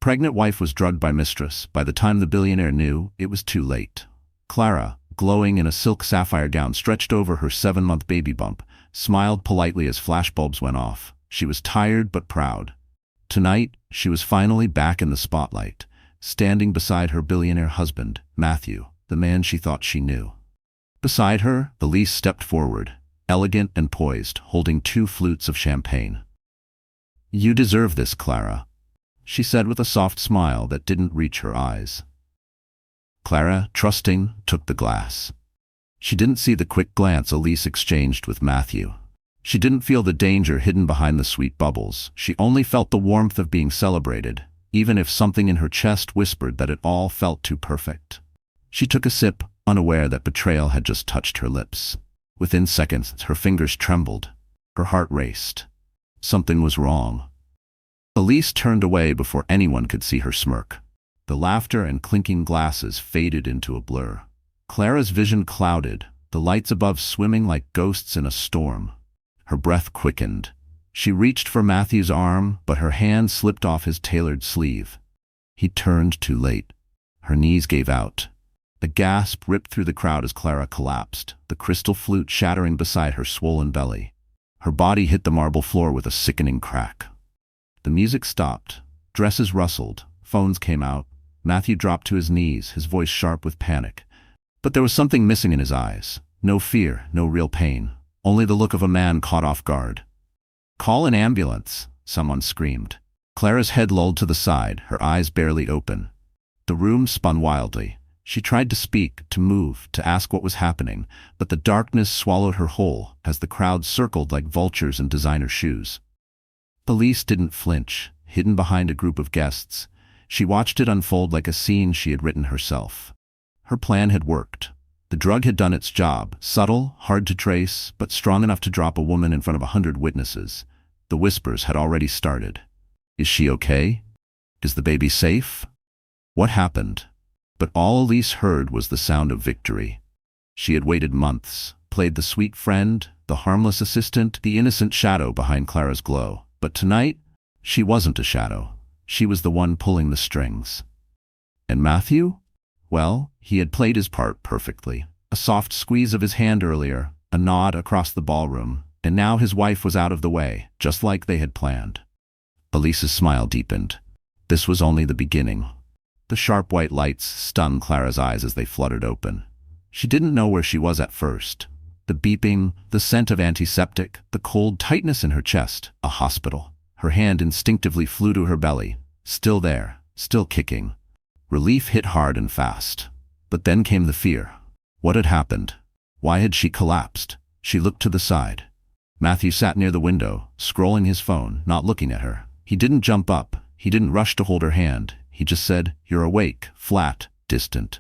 pregnant wife was drugged by Mistress. By the time the billionaire knew, it was too late. Clara, glowing in a silk sapphire gown stretched over her 7-month baby bump, smiled politely as flashbulbs went off. She was tired but proud. Tonight, she was finally back in the spotlight, standing beside her billionaire husband, Matthew, the man she thought she knew. Beside her, Elise stepped forward, elegant and poised, holding 2 flutes of champagne. "You deserve this, Clara," she said with a soft smile that didn't reach her eyes. Clara, trusting, took the glass. She didn't see the quick glance Elise exchanged with Matthew. She didn't feel the danger hidden behind the sweet bubbles. She only felt the warmth of being celebrated, even if something in her chest whispered that it all felt too perfect. She took a sip, unaware that betrayal had just touched her lips. Within seconds, her fingers trembled. Her heart raced. Something was wrong. Elise turned away before anyone could see her smirk. The laughter and clinking glasses faded into a blur. Clara's vision clouded, the lights above swimming like ghosts in a storm. Her breath quickened. She reached for Matthew's arm, but her hand slipped off his tailored sleeve. He turned too late. Her knees gave out. A gasp ripped through the crowd as Clara collapsed, the crystal flute shattering beside her swollen belly. Her body hit the marble floor with a sickening crack. The music stopped. Dresses rustled. Phones came out. Matthew dropped to his knees, his voice sharp with panic. But there was something missing in his eyes. No fear, no real pain. Only the look of a man caught off guard. "Call an ambulance," someone screamed. Clara's head lolled to the side, her eyes barely open. The room spun wildly. She tried to speak, to move, to ask what was happening, but the darkness swallowed her whole as the crowd circled like vultures in designer shoes. Elise didn't flinch, hidden behind a group of guests. She watched it unfold like a scene she had written herself. Her plan had worked. The drug had done its job, subtle, hard to trace, but strong enough to drop a woman in front of 100 witnesses. The whispers had already started. Is she okay? Is the baby safe? What happened? But all Elise heard was the sound of victory. She had waited months, played the sweet friend, the harmless assistant, the innocent shadow behind Clara's glow. But tonight, she wasn't a shadow. She was the one pulling the strings. And Matthew? Well, he had played his part perfectly. A soft squeeze of his hand earlier, a nod across the ballroom, and now his wife was out of the way, just like they had planned. Elise's smile deepened. This was only the beginning. The sharp white lights stunned Clara's eyes as they fluttered open. She didn't know where she was at first. The beeping, the scent of antiseptic, the cold tightness in her chest. A hospital. Her hand instinctively flew to her belly. Still there, still kicking. Relief hit hard and fast. But then came the fear. What had happened? Why had she collapsed? She looked to the side. Matthew sat near the window, scrolling his phone, not looking at her. He didn't jump up. He didn't rush to hold her hand. He just said, "You're awake," flat, distant.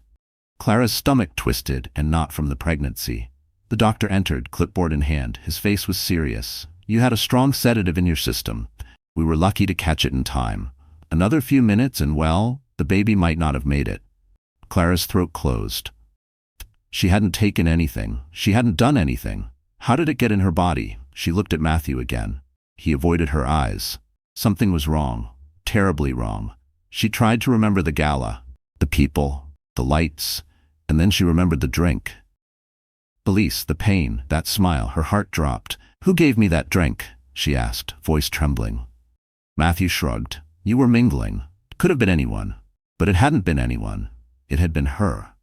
Clara's stomach twisted, and not from the pregnancy. The doctor entered, clipboard in hand. His face was serious. "You had a strong sedative in your system. We were lucky to catch it in time. Another few minutes and, well, the baby might not have made it." Clara's throat closed. She hadn't taken anything. She hadn't done anything. How did it get in her body? She looked at Matthew again. He avoided her eyes. Something was wrong. Terribly wrong. She tried to remember the gala, the people, the lights, and then she remembered the drink. Elise, the pain, that smile, her heart dropped. "Who gave me that drink?" she asked, voice trembling. Matthew shrugged. "You were mingling. Could have been anyone. But it hadn't been anyone. It had been her."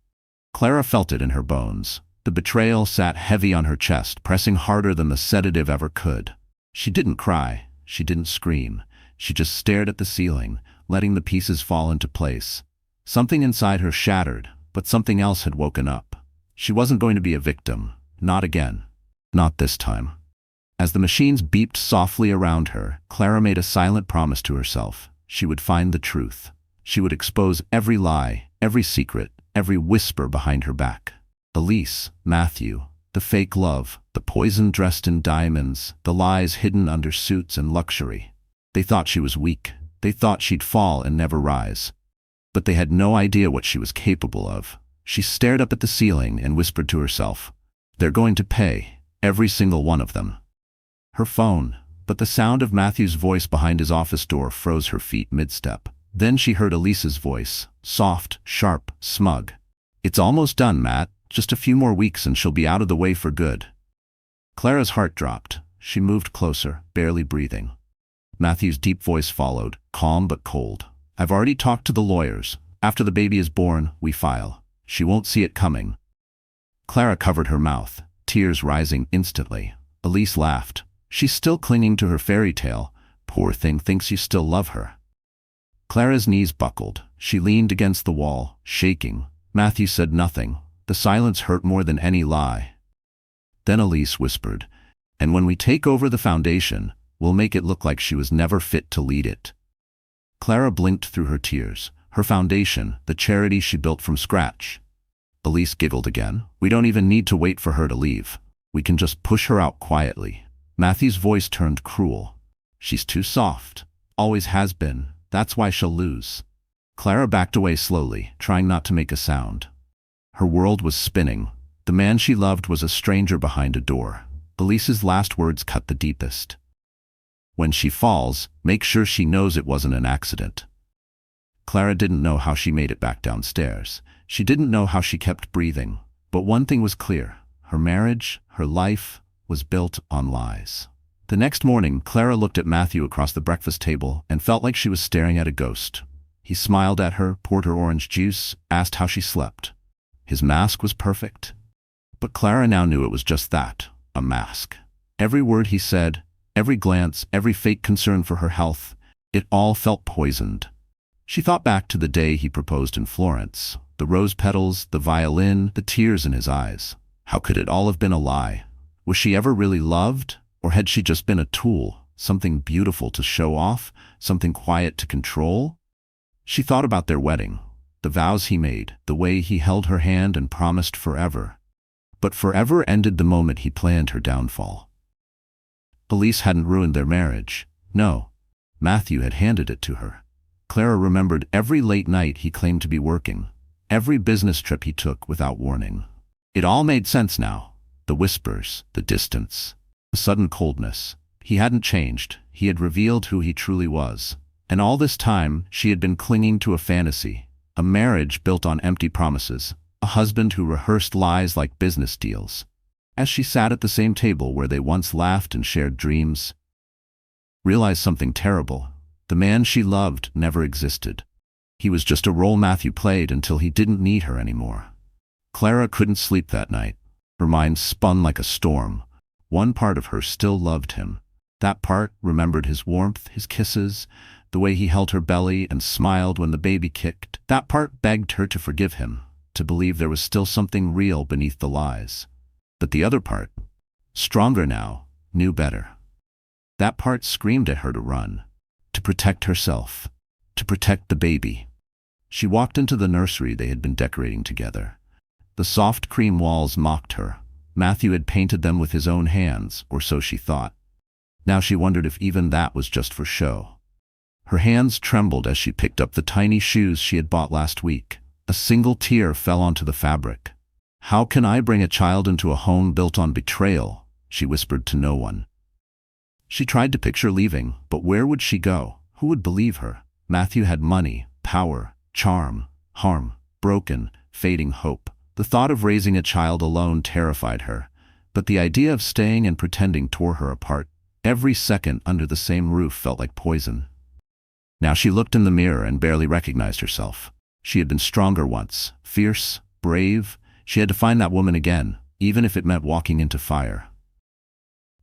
Clara felt it in her bones. The betrayal sat heavy on her chest, pressing harder than the sedative ever could. She didn't cry. She didn't scream. She just stared at the ceiling, letting the pieces fall into place. Something inside her shattered, but something else had woken up. She wasn't going to be a victim. Not again. Not this time. As the machines beeped softly around her, Clara made a silent promise to herself. She would find the truth. She would expose every lie, every secret, every whisper behind her back. Elise, Matthew, the fake love, the poison dressed in diamonds, the lies hidden under suits and luxury. They thought she was weak. They thought she'd fall and never rise. But they had no idea what she was capable of. She stared up at the ceiling and whispered to herself, "They're going to pay, every single one of them." Her phone, but the sound of Matthew's voice behind his office door froze her feet mid-step. Then she heard Elise's voice, soft, sharp, smug. "It's almost done, Matt. Just a few more weeks and she'll be out of the way for good." Clara's heart dropped. She moved closer, barely breathing. Matthew's deep voice followed, calm but cold. "I've already talked to the lawyers. After the baby is born, we file. She won't see it coming." Clara covered her mouth, tears rising instantly. Elise laughed. "She's still clinging to her fairy tale. Poor thing thinks you still love her." Clara's knees buckled. She leaned against the wall, shaking. Matthew said nothing. The silence hurt more than any lie. Then Elise whispered, "And when we take over the foundation, we'll make it look like she was never fit to lead it." Clara blinked through her tears. Her foundation, the charity she built from scratch. Elise giggled again. "We don't even need to wait for her to leave. We can just push her out quietly." Matthew's voice turned cruel. "She's too soft. Always has been. That's why she'll lose." Clara backed away slowly, trying not to make a sound. Her world was spinning. The man she loved was a stranger behind a door. Elise's last words cut the deepest. "When she falls, make sure she knows it wasn't an accident." Clara didn't know how she made it back downstairs. She didn't know how she kept breathing. But one thing was clear. Her marriage, her life, was built on lies. The next morning, Clara looked at Matthew across the breakfast table and felt like she was staring at a ghost. He smiled at her, poured her orange juice, asked how she slept. His mask was perfect. But Clara now knew it was just that, a mask. Every word he said, every glance, every fake concern for her health, it all felt poisoned. She thought back to the day he proposed in Florence, the rose petals, the violin, the tears in his eyes. How could it all have been a lie? Was she ever really loved? Or had she just been a tool, something beautiful to show off, something quiet to control? She thought about their wedding, the vows he made, the way he held her hand and promised forever. But forever ended the moment he planned her downfall. Elise hadn't ruined their marriage. No, Matthew had handed it to her. Clara remembered every late night he claimed to be working, every business trip he took without warning. It all made sense now. The whispers, the distance, the sudden coldness. He hadn't changed. He had revealed who he truly was. And all this time, she had been clinging to a fantasy, a marriage built on empty promises, a husband who rehearsed lies like business deals. As she sat at the same table where they once laughed and shared dreams, realized something terrible. The man she loved never existed. He was just a role Matthew played until he didn't need her anymore. Clara couldn't sleep that night. Her mind spun like a storm. One part of her still loved him. That part remembered his warmth, his kisses, the way he held her belly and smiled when the baby kicked. That part begged her to forgive him, to believe there was still something real beneath the lies. But the other part, stronger now, knew better. That part screamed at her to run, to protect herself, to protect the baby. She walked into the nursery they had been decorating together. The soft cream walls mocked her. Matthew had painted them with his own hands, or so she thought. Now she wondered if even that was just for show. Her hands trembled as she picked up the tiny shoes she had bought last week. A single tear fell onto the fabric. "How can I bring a child into a home built on betrayal?" she whispered to no one. She tried to picture leaving, but where would she go? Who would believe her? Matthew had money, power, charm, harm, broken, fading hope. The thought of raising a child alone terrified her, but the idea of staying and pretending tore her apart. Every second under the same roof felt like poison. Now she looked in the mirror and barely recognized herself. She had been stronger once, fierce, brave. She had to find that woman again, even if it meant walking into fire.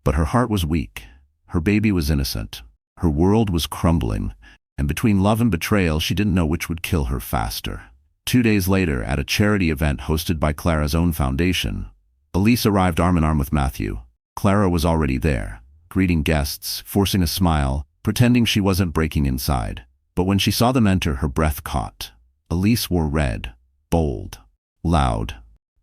But her heart was weak. Her baby was innocent. Her world was crumbling, and between love and betrayal, she didn't know which would kill her faster. 2 days later, at a charity event hosted by Clara's own foundation, Elise arrived arm in arm with Matthew. Clara was already there, greeting guests, forcing a smile, pretending she wasn't breaking inside. But when she saw them enter, her breath caught. Elise wore red, bold, loud,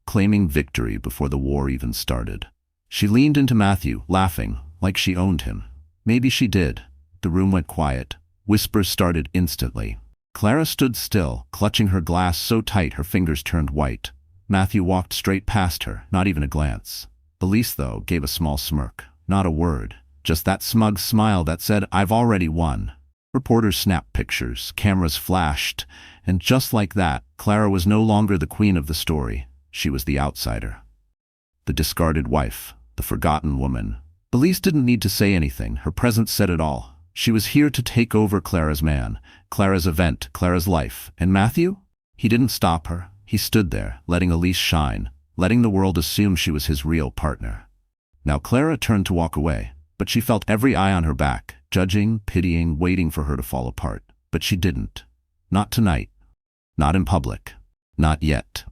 claiming victory before the war even started. She leaned into Matthew, laughing, like she owned him. Maybe she did. The room went quiet. Whispers started instantly. Clara stood still, clutching her glass so tight her fingers turned white. Matthew walked straight past her, not even a glance. Elise, though, gave a small smirk. Not a word. Just that smug smile that said, "I've already won." Reporters snapped pictures, cameras flashed, and just like that, Clara was no longer the queen of the story. She was the outsider. The discarded wife, the forgotten woman. Elise didn't need to say anything. Her presence said it all. She was here to take over Clara's man, Clara's event, Clara's life. And Matthew? He didn't stop her. He stood there, letting Elise shine, letting the world assume she was his real partner. Now Clara turned to walk away, but she felt every eye on her back, judging, pitying, waiting for her to fall apart. But she didn't. Not tonight. Not in public. Not yet.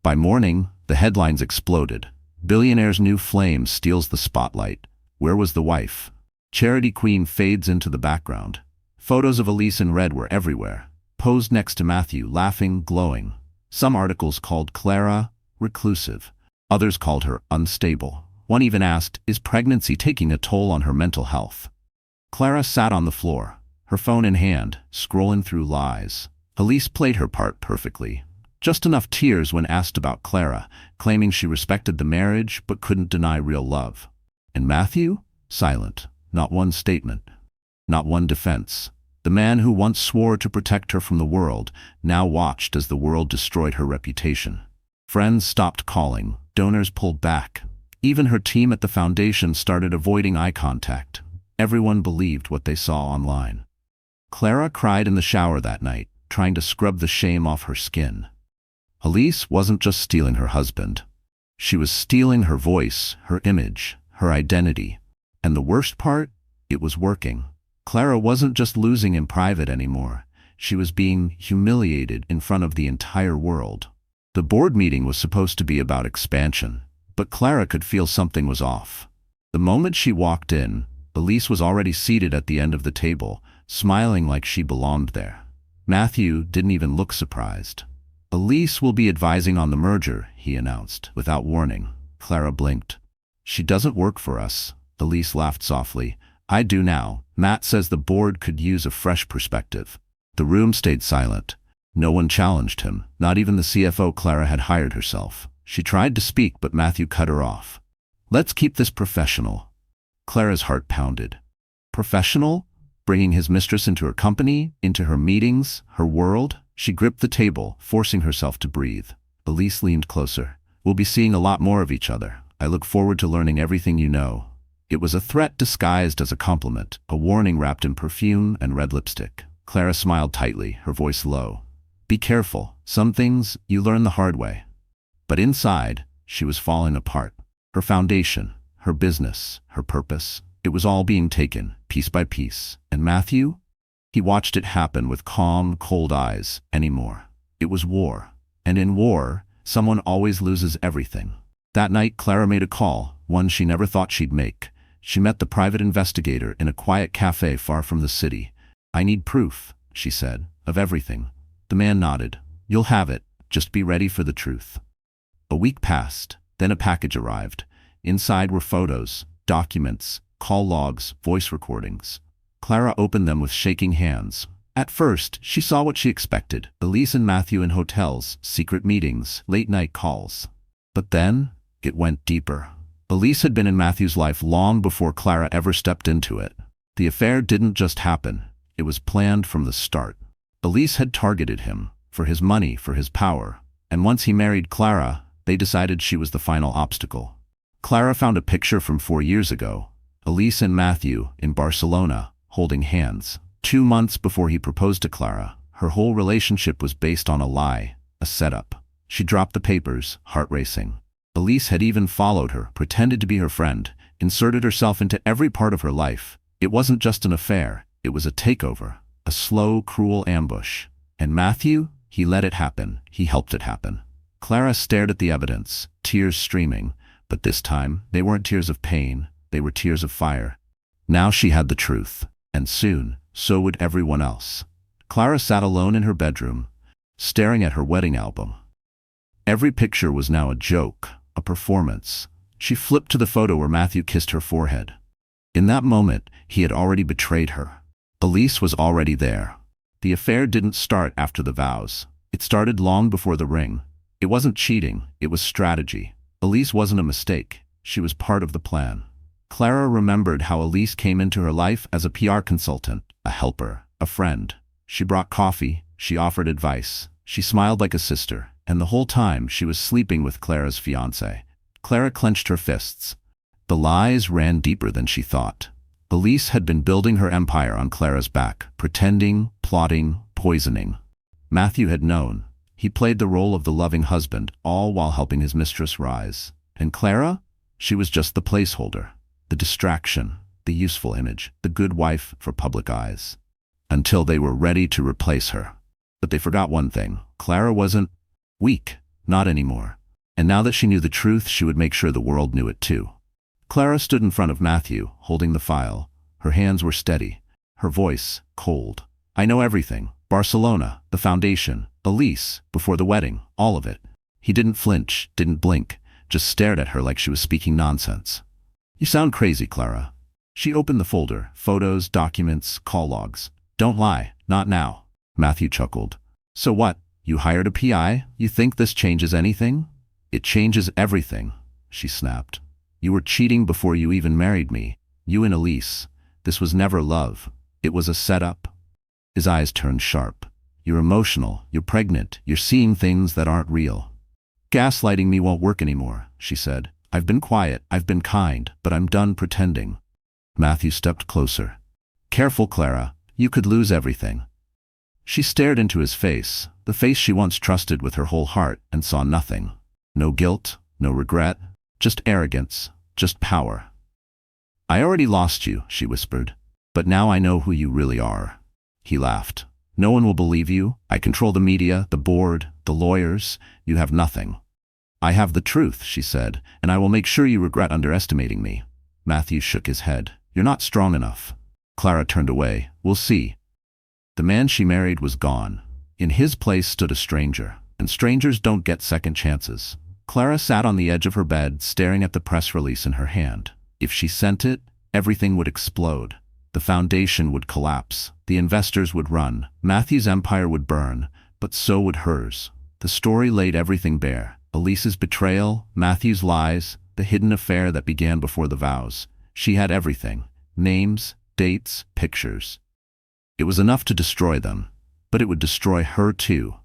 By morning, the headlines exploded. Billionaire's new flame steals the spotlight. Where was the wife? Charity Queen fades into the background. Photos of Elise in red were everywhere, posed next to Matthew, laughing, glowing. Some articles called Clara reclusive. Others called her unstable. One even asked, is pregnancy taking a toll on her mental health? Clara sat on the floor, her phone in hand, scrolling through lies. Elise played her part perfectly. Just enough tears when asked about Clara, claiming she respected the marriage but couldn't deny real love. And Matthew? Silent. Not one statement. Not one defense. The man who once swore to protect her from the world now watched as the world destroyed her reputation. Friends stopped calling. Donors pulled back. Even her team at the foundation started avoiding eye contact. Everyone believed what they saw online. Clara cried in the shower that night, trying to scrub the shame off her skin. Elise wasn't just stealing her husband. She was stealing her voice, her image, her identity. And the worst part? It was working. Clara wasn't just losing in private anymore. She was being humiliated in front of the entire world. The board meeting was supposed to be about expansion, but Clara could feel something was off. The moment she walked in, Elise was already seated at the end of the table, smiling like she belonged there. Matthew didn't even look surprised. Elise will be advising on the merger, he announced, without warning. Clara blinked. She doesn't work for us. Elise laughed softly. I do now. Matt says the board could use a fresh perspective. The room stayed silent. No one challenged him, not even the CFO Clara had hired herself. She tried to speak, but Matthew cut her off. Let's keep this professional. Clara's heart pounded. Professional? Bringing his mistress into her company, into her meetings, her world? She gripped the table, forcing herself to breathe. Elise leaned closer. We'll be seeing a lot more of each other. I look forward to learning everything you know. It was a threat disguised as a compliment, a warning wrapped in perfume and red lipstick. Clara smiled tightly, her voice low. Be careful. Some things you learn the hard way. But inside, she was falling apart. Her foundation, her business, her purpose, it was all being taken, piece by piece. And Matthew? He watched it happen with calm, cold eyes anymore. It was war. And in war, someone always loses everything. That night, Clara made a call, one she never thought she'd make. She met the private investigator in a quiet cafe far from the city. I need proof, she said, of everything. The man nodded. You'll have it. Just be ready for the truth. A week passed. Then a package arrived. Inside were photos, documents, call logs, voice recordings. Clara opened them with shaking hands. At first, she saw what she expected. Elise and Matthew in hotels, secret meetings, late-night calls. But then, it went deeper. Elise had been in Matthew's life long before Clara ever stepped into it. The affair didn't just happen. It was planned from the start. Elise had targeted him, for his money, for his power. And once he married Clara, they decided she was the final obstacle. Clara found a picture from 4 years ago. Elise and Matthew, in Barcelona, holding hands. 2 months before he proposed to Clara, her whole relationship was based on a lie, a setup. She dropped the papers, heart racing. Elise had even followed her, pretended to be her friend, inserted herself into every part of her life. It wasn't just an affair, it was a takeover, a slow, cruel ambush. And Matthew? He let it happen. He helped it happen. Clara stared at the evidence, tears streaming, but this time, they weren't tears of pain, they were tears of fire. Now she had the truth, and soon, so would everyone else. Clara sat alone in her bedroom, staring at her wedding album. Every picture was now a joke, a performance. She flipped to the photo where Matthew kissed her forehead. In that moment, he had already betrayed her. Elise was already there. The affair didn't start after the vows. It started long before the ring. It wasn't cheating, it was strategy. Elise wasn't a mistake. She was part of the plan. Clara remembered how Elise came into her life as a PR consultant, a helper, a friend. She brought coffee, she offered advice, she smiled like a sister, and the whole time she was sleeping with Clara's fiancé. Clara clenched her fists. The lies ran deeper than she thought. Elise had been building her empire on Clara's back, pretending, plotting, poisoning. Matthew had known. He played the role of the loving husband, all while helping his mistress rise. And Clara? She was just the placeholder, the distraction, the useful image, the good wife for public eyes. Until they were ready to replace her. But they forgot one thing. Clara wasn't weak, not anymore. And now that she knew the truth, she would make sure the world knew it too. Clara stood in front of Matthew, holding the file. Her hands were steady, her voice cold. I know everything. Barcelona, the foundation, Elise, before the wedding, all of it. He didn't flinch, didn't blink, just stared at her like she was speaking nonsense. You sound crazy, Clara. She opened the folder, photos, documents, call logs. Don't lie, not now. Matthew chuckled. So what? You hired a PI? You think this changes anything? It changes everything, she snapped. You were cheating before you even married me. You and Elise. This was never love. It was a setup. His eyes turned sharp. You're emotional, you're pregnant, you're seeing things that aren't real. Gaslighting me won't work anymore, she said. I've been quiet, I've been kind, but I'm done pretending. Matthew stepped closer. Careful, Clara. You could lose everything. She stared into his face, the face she once trusted with her whole heart, and saw nothing. No guilt, no regret, just arrogance, just power. I already lost you, she whispered. But now I know who you really are. He laughed. No one will believe you. I control the media, the board, the lawyers. You have nothing. I have the truth, she said, and I will make sure you regret underestimating me. Matthew shook his head. You're not strong enough. Clara turned away. We'll see. The man she married was gone. In his place stood a stranger, and strangers don't get second chances. Clara sat on the edge of her bed, staring at the press release in her hand. If she sent it, everything would explode. The foundation would collapse. The investors would run. Matthew's empire would burn, but so would hers. The story laid everything bare. Elise's betrayal, Matthew's lies, the hidden affair that began before the vows. She had everything. Names, dates, pictures. It was enough to destroy them, but it would destroy her too.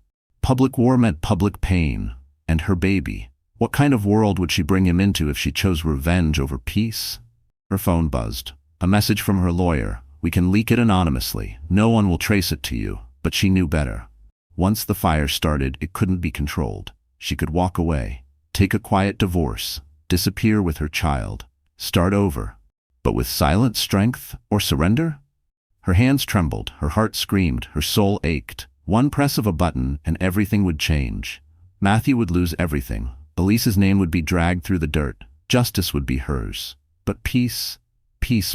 Public war meant public pain. And her baby. What kind of world would she bring him into if she chose revenge over peace? Her phone buzzed. A message from her lawyer. We can leak it anonymously. No one will trace it to you. But she knew better. Once the fire started, it couldn't be controlled. She could walk away, take a quiet divorce, disappear with her child, start over. But with silent strength or surrender? Her hands trembled, her heart screamed, her soul ached. One press of a button and everything would change. Matthew would lose everything. Elise's name would be dragged through the dirt. Justice would be hers. But peace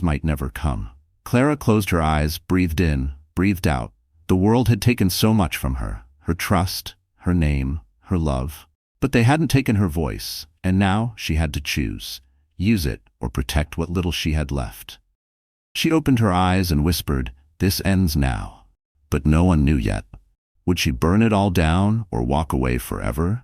might never come. Clara closed her eyes, breathed in, breathed out. The world had taken so much from her. Her trust, her name, her love. But they hadn't taken her voice, and now she had to choose. Use it or protect what little she had left. She opened her eyes and whispered, "This ends now." But no one knew yet. Would she burn it all down or walk away forever?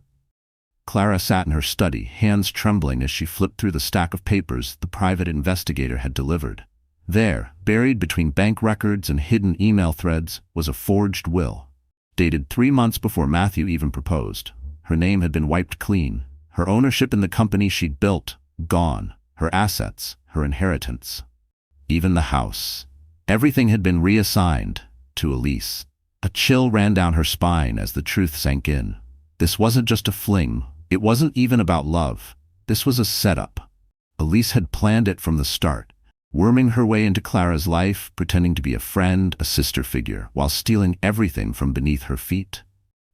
Clara sat in her study, hands trembling as she flipped through the stack of papers the private investigator had delivered. There, buried between bank records and hidden email threads, was a forged will. Dated 3 months before Matthew even proposed. Her name had been wiped clean. Her ownership in the company she'd built, gone. Her assets, her inheritance. Even the house. Everything had been reassigned to Elise. A chill ran down her spine as the truth sank in. This wasn't just a fling. It wasn't even about love. This was a setup. Elise had planned it from the start, worming her way into Clara's life, pretending to be a friend, a sister figure, while stealing everything from beneath her feet.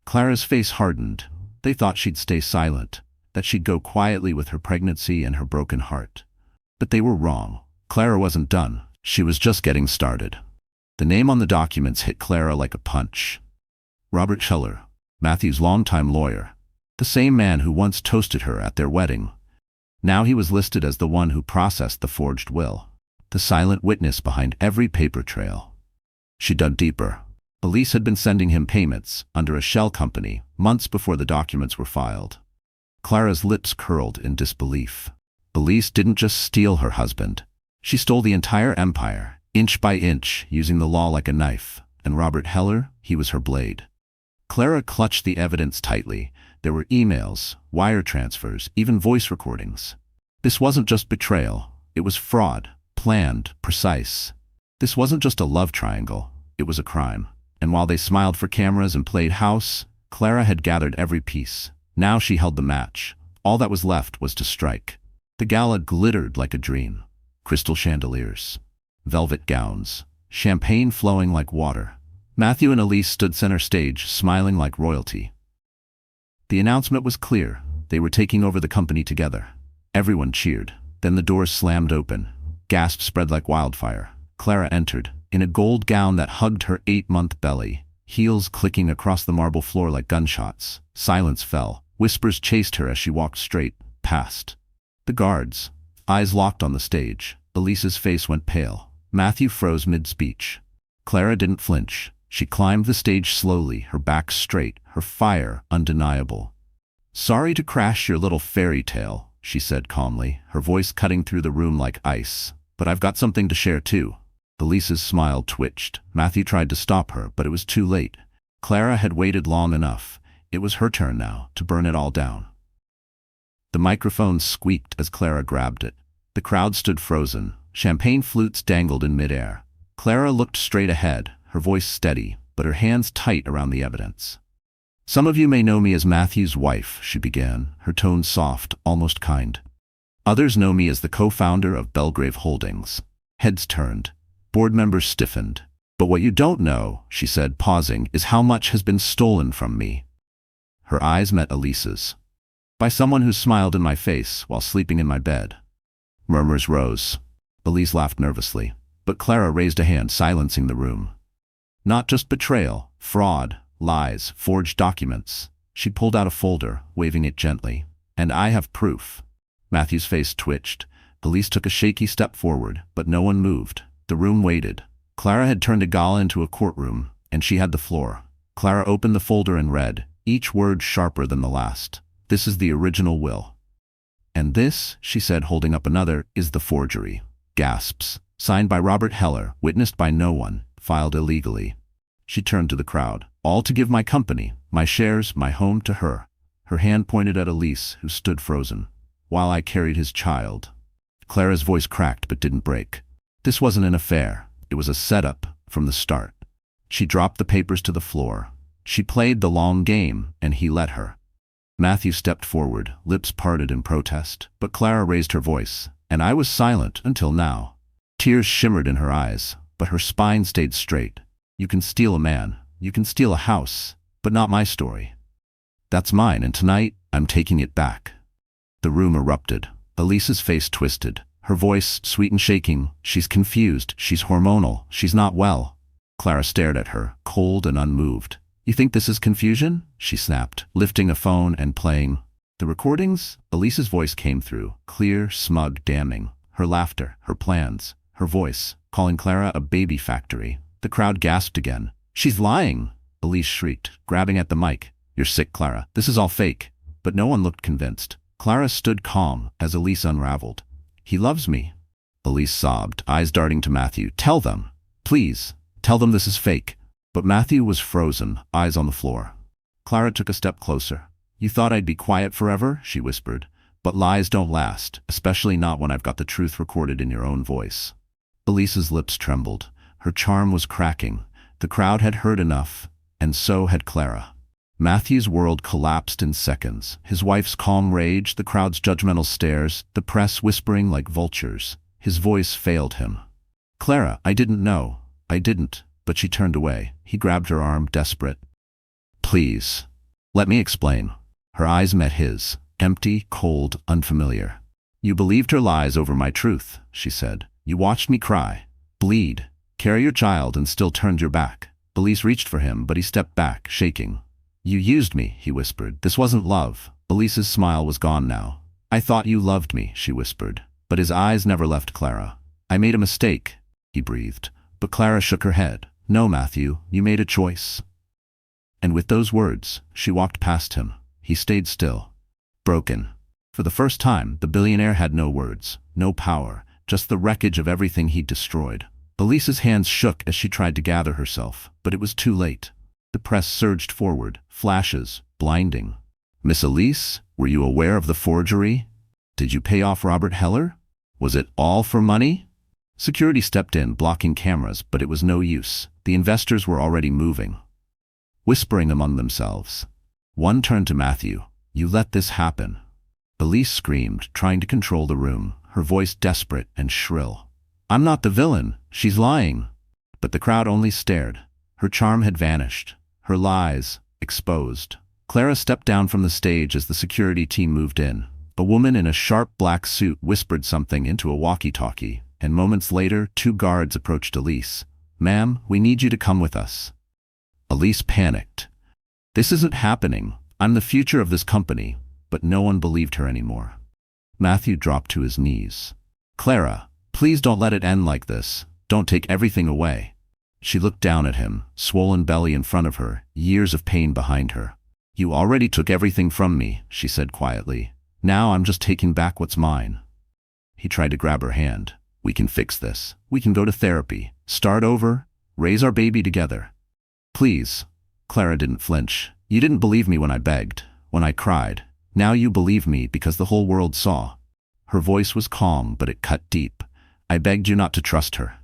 Clara's face hardened. They thought she'd stay silent, that she'd go quietly with her pregnancy and her broken heart. But they were wrong. Clara wasn't done. She was just getting started. The name on the documents hit Clara like a punch. Robert Scheller, Matthew's longtime lawyer, the same man who once toasted her at their wedding. Now he was listed as the one who processed the forged will, the silent witness behind every paper trail. She dug deeper. Elise had been sending him payments under a shell company months before the documents were filed. Clara's lips curled in disbelief. Elise didn't just steal her husband. She stole the entire empire, inch by inch, using the law like a knife. And Robert Heller, he was her blade. Clara clutched the evidence tightly. There were emails, wire transfers, even voice recordings. This wasn't just betrayal. It was fraud, planned, precise. This wasn't just a love triangle. It was a crime. And while they smiled for cameras and played house, Clara had gathered every piece. Now she held the match. All that was left was to strike. The gala glittered like a dream. Crystal chandeliers, velvet gowns, champagne flowing like water. Matthew and Elise stood center stage, smiling like royalty. The announcement was clear. They were taking over the company together. Everyone cheered. Then the doors slammed open. Gasps spread like wildfire. Clara entered, in a gold gown that hugged her 8-month belly, heels clicking across the marble floor like gunshots. Silence fell. Whispers chased her as she walked straight past the guards. Eyes locked on the stage. Elise's face went pale. Matthew froze mid-speech. Clara didn't flinch. She climbed the stage slowly, her back straight, her fire undeniable. "Sorry to crash your little fairy tale," she said calmly, her voice cutting through the room like ice. "But I've got something to share too." Elise's smile twitched. Matthew tried to stop her, but it was too late. Clara had waited long enough. It was her turn now to burn it all down. The microphone squeaked as Clara grabbed it. The crowd stood frozen. Champagne flutes dangled in midair. Clara looked straight ahead, her voice steady, but her hands tight around the evidence. "Some of you may know me as Matthew's wife," she began, her tone soft, almost kind. "Others know me as the co-founder of Belgrave Holdings." Heads turned. Board members stiffened. "But what you don't know," she said, pausing, "is how much has been stolen from me." Her eyes met Elise's. "By someone who smiled in my face while sleeping in my bed." Murmurs rose. Elise laughed nervously, but Clara raised a hand, silencing the room. "Not just betrayal, fraud, lies, forged documents." She pulled out a folder, waving it gently. "And I have proof." Matthew's face twitched. Elise took a shaky step forward, but no one moved. The room waited. Clara had turned a gala into a courtroom, and she had the floor. Clara opened the folder and read, each word sharper than the last. "This is the original will." "And this," she said, holding up another, "is the forgery." Gasps. "Signed by Robert Heller, witnessed by no one, filed illegally." She turned to the crowd. "All to give my company, my shares, my home to her." Her hand pointed at Elise, who stood frozen. "While I carried his child." Clara's voice cracked but didn't break. This wasn't an affair. It was a setup from the start. She dropped the papers to the floor. She played the long game, and he let her. Matthew stepped forward, lips parted in protest, but Clara raised her voice, "And I was silent until now." Tears shimmered in her eyes, but her spine stayed straight. "You can steal a man, you can steal a house, but not my story. That's mine, and tonight, I'm taking it back." The room erupted. Elise's face twisted, her voice sweet and shaking. "She's confused, she's hormonal, she's not well." Clara stared at her, cold and unmoved. "You think this is confusion?" she snapped, lifting a phone and playing the recordings. Elise's voice came through, clear, smug, damning. Her laughter, her plans, her voice, calling Clara a baby factory. The crowd gasped again. "She's lying!" Elise shrieked, grabbing at the mic. "You're sick, Clara. This is all fake." But no one looked convinced. Clara stood calm as Elise unraveled. "He loves me." Elise sobbed, eyes darting to Matthew. "Tell them. Please. Tell them this is fake." But Matthew was frozen, eyes on the floor. Clara took a step closer. "You thought I'd be quiet forever?" she whispered. "But lies don't last, especially not when I've got the truth recorded in your own voice." Elise's lips trembled. Her charm was cracking. The crowd had heard enough, and so had Clara. Matthew's world collapsed in seconds. His wife's calm rage, the crowd's judgmental stares, the press whispering like vultures. His voice failed him. "Clara, I didn't know. I didn't." But she turned away. He grabbed her arm, desperate. "Please. Let me explain." Her eyes met his, empty, cold, unfamiliar. "You believed her lies over my truth," she said. "You watched me cry, bleed, carry your child, and still turned your back." Elise reached for him, but he stepped back, shaking. "You used me," he whispered. "This wasn't love." Elise's smile was gone now. "I thought you loved me," she whispered. But his eyes never left Clara. "I made a mistake," he breathed. But Clara shook her head. "No, Matthew, you made a choice." And with those words, she walked past him. He stayed still, broken. For the first time, the billionaire had no words, no power, just the wreckage of everything he'd destroyed. Elise's hands shook as she tried to gather herself, but it was too late. The press surged forward, flashes, blinding. "Miss Elise, were you aware of the forgery? Did you pay off Robert Heller? Was it all for money?" Security stepped in, blocking cameras, but it was no use. The investors were already moving, whispering among themselves. One turned to Matthew. "You let this happen." Elise screamed, trying to control the room, her voice desperate and shrill. "I'm not the villain. She's lying." But the crowd only stared. Her charm had vanished, her lies exposed. Clara stepped down from the stage as the security team moved in. A woman in a sharp black suit whispered something into a walkie-talkie, and moments later, 2 guards approached Elise. "Ma'am, we need you to come with us." Elise panicked. "This isn't happening. I'm the future of this company." But no one believed her anymore. Matthew dropped to his knees. "Clara, please don't let it end like this. Don't take everything away." She looked down at him, swollen belly in front of her, years of pain behind her. "You already took everything from me," she said quietly. "Now I'm just taking back what's mine." He tried to grab her hand. "We can fix this. We can go to therapy, start over, raise our baby together. Please." Clara didn't flinch. "You didn't believe me when I begged, when I cried. Now you believe me because the whole world saw." Her voice was calm, but it cut deep. "I begged you not to trust her.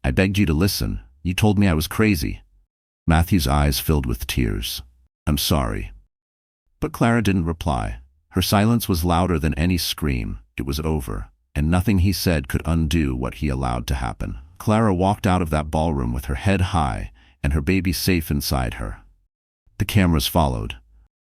I begged you to listen. You told me I was crazy." Matthew's eyes filled with tears. "I'm sorry." But Clara didn't reply. Her silence was louder than any scream. It was over, and nothing he said could undo what he allowed to happen. Clara walked out of that ballroom with her head high and her baby safe inside her. The cameras followed,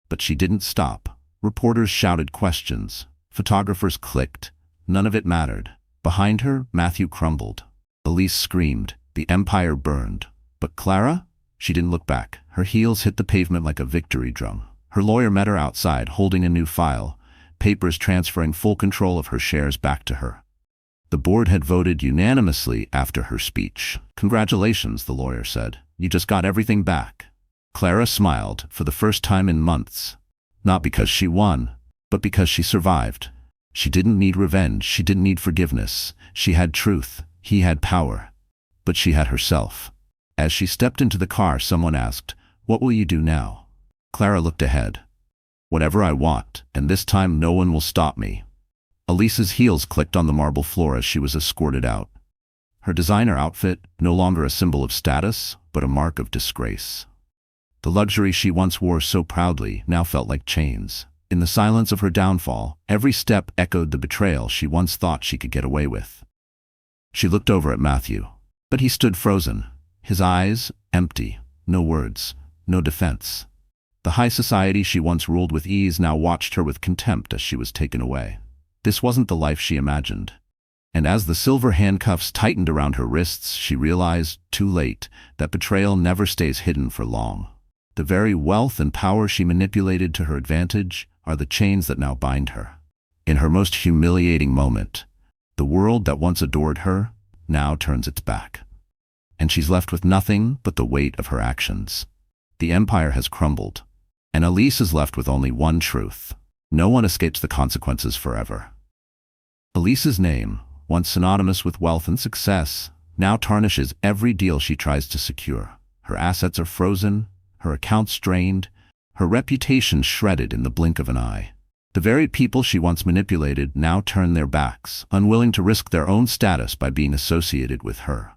but she didn't stop. Reporters shouted questions. Photographers clicked. None of it mattered. Behind her, Matthew crumbled. Elise screamed. The empire burned. But Clara? She didn't look back. Her heels hit the pavement like a victory drum. Her lawyer met her outside, holding a new file, papers transferring full control of her shares back to her. The board had voted unanimously after her speech. "Congratulations," the lawyer said. "You just got everything back." Clara smiled for the first time in months. Not because she won, but because she survived. She didn't need revenge. She didn't need forgiveness. She had truth. He had power. But she had herself. As she stepped into the car, someone asked, "What will you do now?" Clara looked ahead. "Whatever I want, and this time no one will stop me." Elise's heels clicked on the marble floor as she was escorted out. Her designer outfit, no longer a symbol of status, but a mark of disgrace. The luxury she once wore so proudly now felt like chains. In the silence of her downfall, every step echoed the betrayal she once thought she could get away with. She looked over at Matthew, but he stood frozen, his eyes empty, no words, no defense. The high society she once ruled with ease now watched her with contempt as she was taken away. This wasn't the life she imagined. And as the silver handcuffs tightened around her wrists, she realized, too late, that betrayal never stays hidden for long. The very wealth and power she manipulated to her advantage are the chains that now bind her. In her most humiliating moment, the world that once adored her now turns its back. And she's left with nothing but the weight of her actions. The empire has crumbled, and Elise is left with only one truth. No one escapes the consequences forever. Elise's name, once synonymous with wealth and success, now tarnishes every deal she tries to secure. Her assets are frozen, her accounts drained, her reputation shredded in the blink of an eye. The very people she once manipulated now turn their backs, unwilling to risk their own status by being associated with her.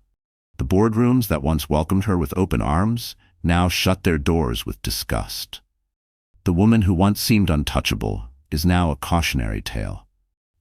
The boardrooms that once welcomed her with open arms now shut their doors with disgust. The woman who once seemed untouchable is now a cautionary tale.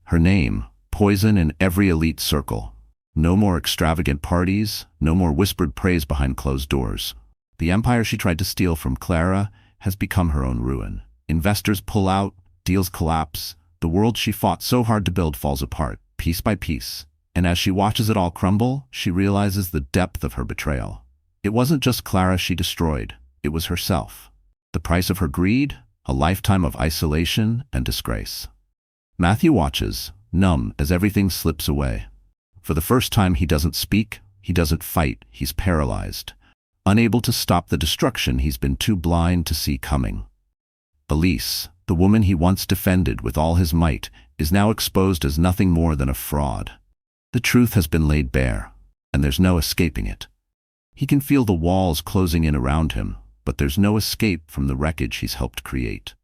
Her name, poison in every elite circle. No more extravagant parties, no more whispered praise behind closed doors. The empire she tried to steal from Clara has become her own ruin. Investors pull out, deals collapse, the world she fought so hard to build falls apart, piece by piece. And as she watches it all crumble, she realizes the depth of her betrayal. It wasn't just Clara she destroyed, it was herself. The price of her greed, a lifetime of isolation and disgrace. Matthew watches, numb as everything slips away. For the first time he doesn't speak, he doesn't fight, he's paralyzed. Unable to stop the destruction he's been too blind to see coming. Elise, the woman he once defended with all his might, is now exposed as nothing more than a fraud. The truth has been laid bare, and there's no escaping it. He can feel the walls closing in around him, but there's no escape from the wreckage he's helped create.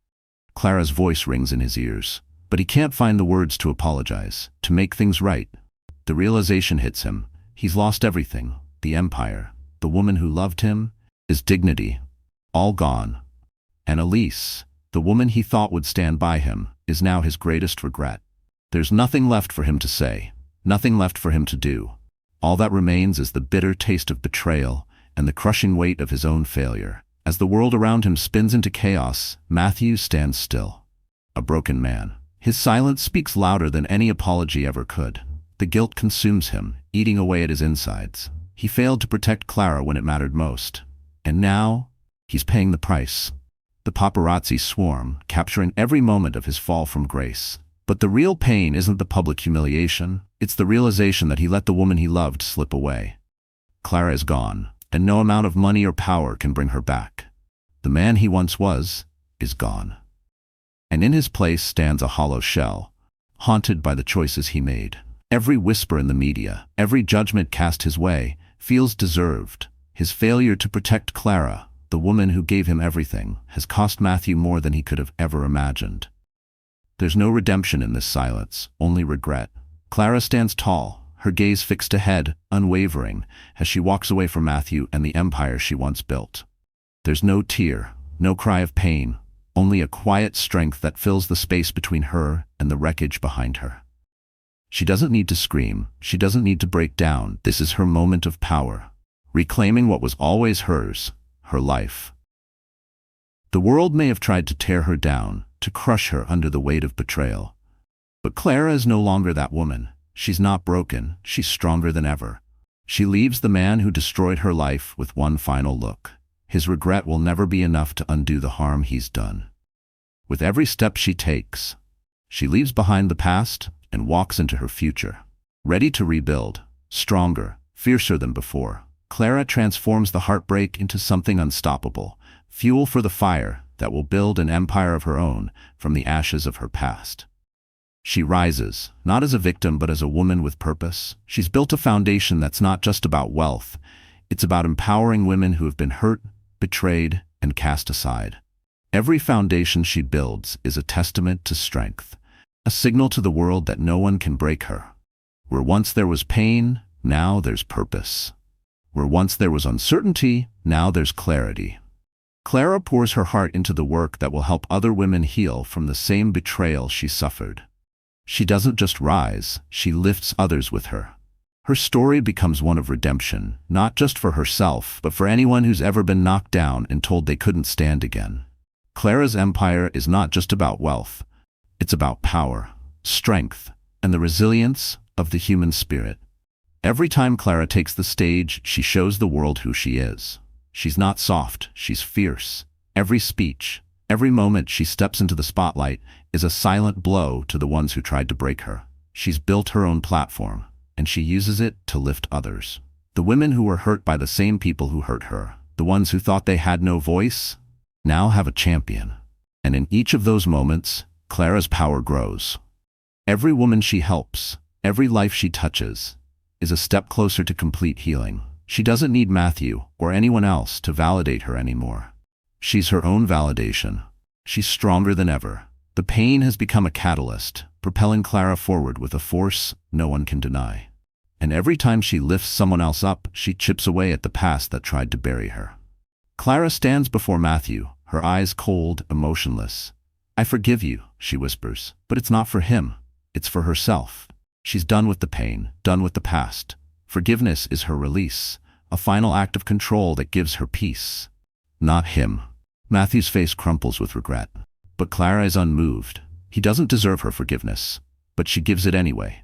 Clara's voice rings in his ears, but he can't find the words to apologize, to make things right. The realization hits him. He's lost everything: the empire, the woman who loved him, his dignity, all gone. And Elise, the woman he thought would stand by him, is now his greatest regret. There's nothing left for him to say, nothing left for him to do. All that remains is the bitter taste of betrayal and the crushing weight of his own failure. As the world around him spins into chaos, Matthew stands still, a broken man. His silence speaks louder than any apology ever could. The guilt consumes him, eating away at his insides. He failed to protect Clara when it mattered most. And now, he's paying the price. The paparazzi swarm, capturing every moment of his fall from grace. But the real pain isn't the public humiliation, it's the realization that he let the woman he loved slip away. Clara is gone, and no amount of money or power can bring her back. The man he once was is gone. And in his place stands a hollow shell, haunted by the choices he made. Every whisper in the media, every judgment cast his way, feels deserved. His failure to protect Clara, the woman who gave him everything, has cost Matthew more than he could have ever imagined. There's no redemption in this silence, only regret. Clara stands tall, her gaze fixed ahead, unwavering, as she walks away from Matthew and the empire she once built. There's no tear, no cry of pain, only a quiet strength that fills the space between her and the wreckage behind her. She doesn't need to scream, she doesn't need to break down. This is her moment of power, reclaiming what was always hers, her life. The world may have tried to tear her down, to crush her under the weight of betrayal. But Clara is no longer that woman. She's not broken, she's stronger than ever. She leaves the man who destroyed her life with one final look. His regret will never be enough to undo the harm he's done. With every step she takes, she leaves behind the past and walks into her future, ready to rebuild, stronger, fiercer than before. Clara transforms the heartbreak into something unstoppable, fuel for the fire that will build an empire of her own from the ashes of her past. She rises, not as a victim but as a woman with purpose. She's built a foundation that's not just about wealth, it's about empowering women who have been hurt, betrayed, and cast aside. Every foundation she builds is a testament to strength, a signal to the world that no one can break her. Where once there was pain, now there's purpose. Where once there was uncertainty, now there's clarity. Clara pours her heart into the work that will help other women heal from the same betrayal she suffered. She doesn't just rise, she lifts others with her. Her story becomes one of redemption, not just for herself, but for anyone who's ever been knocked down and told they couldn't stand again. Clara's empire is not just about wealth. It's about power, strength, and the resilience of the human spirit. Every time Clara takes the stage, she shows the world who she is. She's not soft, she's fierce. Every speech, every moment she steps into the spotlight is a silent blow to the ones who tried to break her. She's built her own platform, and she uses it to lift others. The women who were hurt by the same people who hurt her, the ones who thought they had no voice, now have a champion. And in each of those moments, Clara's power grows. Every woman she helps, every life she touches, is a step closer to complete healing. She doesn't need Matthew or anyone else to validate her anymore. She's her own validation. She's stronger than ever. The pain has become a catalyst, propelling Clara forward with a force no one can deny. And every time she lifts someone else up, she chips away at the past that tried to bury her. Clara stands before Matthew, her eyes cold, emotionless. "I forgive you," she whispers, "but it's not for him. It's for herself." She's done with the pain, done with the past. Forgiveness is her release, a final act of control that gives her peace. Not him. Matthew's face crumples with regret. But Clara is unmoved. He doesn't deserve her forgiveness, but she gives it anyway.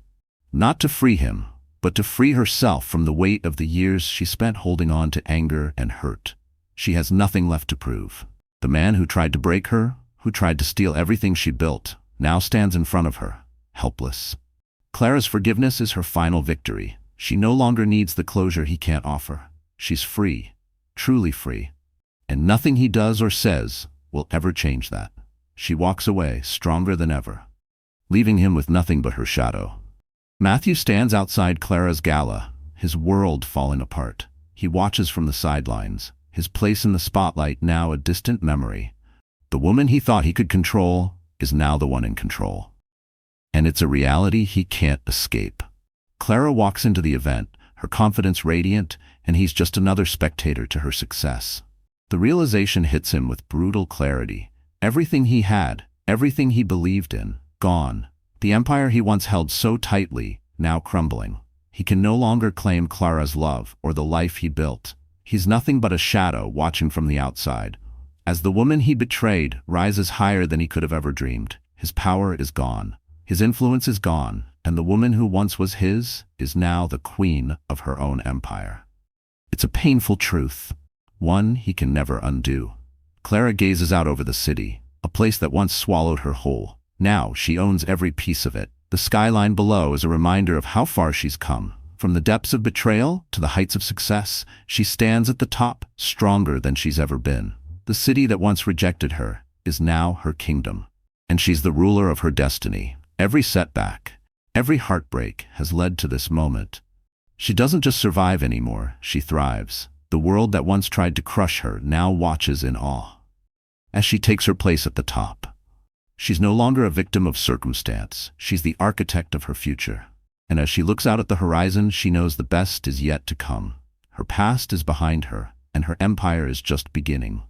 Not to free him, but to free herself from the weight of the years she spent holding on to anger and hurt. She has nothing left to prove. The man who tried to break her, who tried to steal everything she built, now stands in front of her, helpless. Clara's forgiveness is her final victory. She no longer needs the closure he can't offer. She's free, truly free. And nothing he does or says will ever change that. She walks away, stronger than ever, leaving him with nothing but her shadow. Matthew stands outside Clara's gala, his world falling apart. He watches from the sidelines, his place in the spotlight now a distant memory. The woman he thought he could control is now the one in control. And it's a reality he can't escape. Clara walks into the event, her confidence radiant, and he's just another spectator to her success. The realization hits him with brutal clarity. Everything he had, everything he believed in, gone. The empire he once held so tightly, now crumbling. He can no longer claim Clara's love or the life he built. He's nothing but a shadow watching from the outside. As the woman he betrayed rises higher than he could have ever dreamed, his power is gone. His influence is gone, and the woman who once was his is now the queen of her own empire. It's a painful truth, one he can never undo. Clara gazes out over the city, a place that once swallowed her whole. Now she owns every piece of it. The skyline below is a reminder of how far she's come. From the depths of betrayal to the heights of success, she stands at the top, stronger than she's ever been. The city that once rejected her is now her kingdom, and she's the ruler of her destiny. Every setback, every heartbreak has led to this moment. She doesn't just survive anymore, she thrives. The world that once tried to crush her now watches in awe as she takes her place at the top. She's no longer a victim of circumstance, she's the architect of her future. And as she looks out at the horizon, she knows the best is yet to come. Her past is behind her, and her empire is just beginning.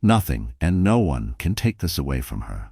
Nothing and no one can take this away from her.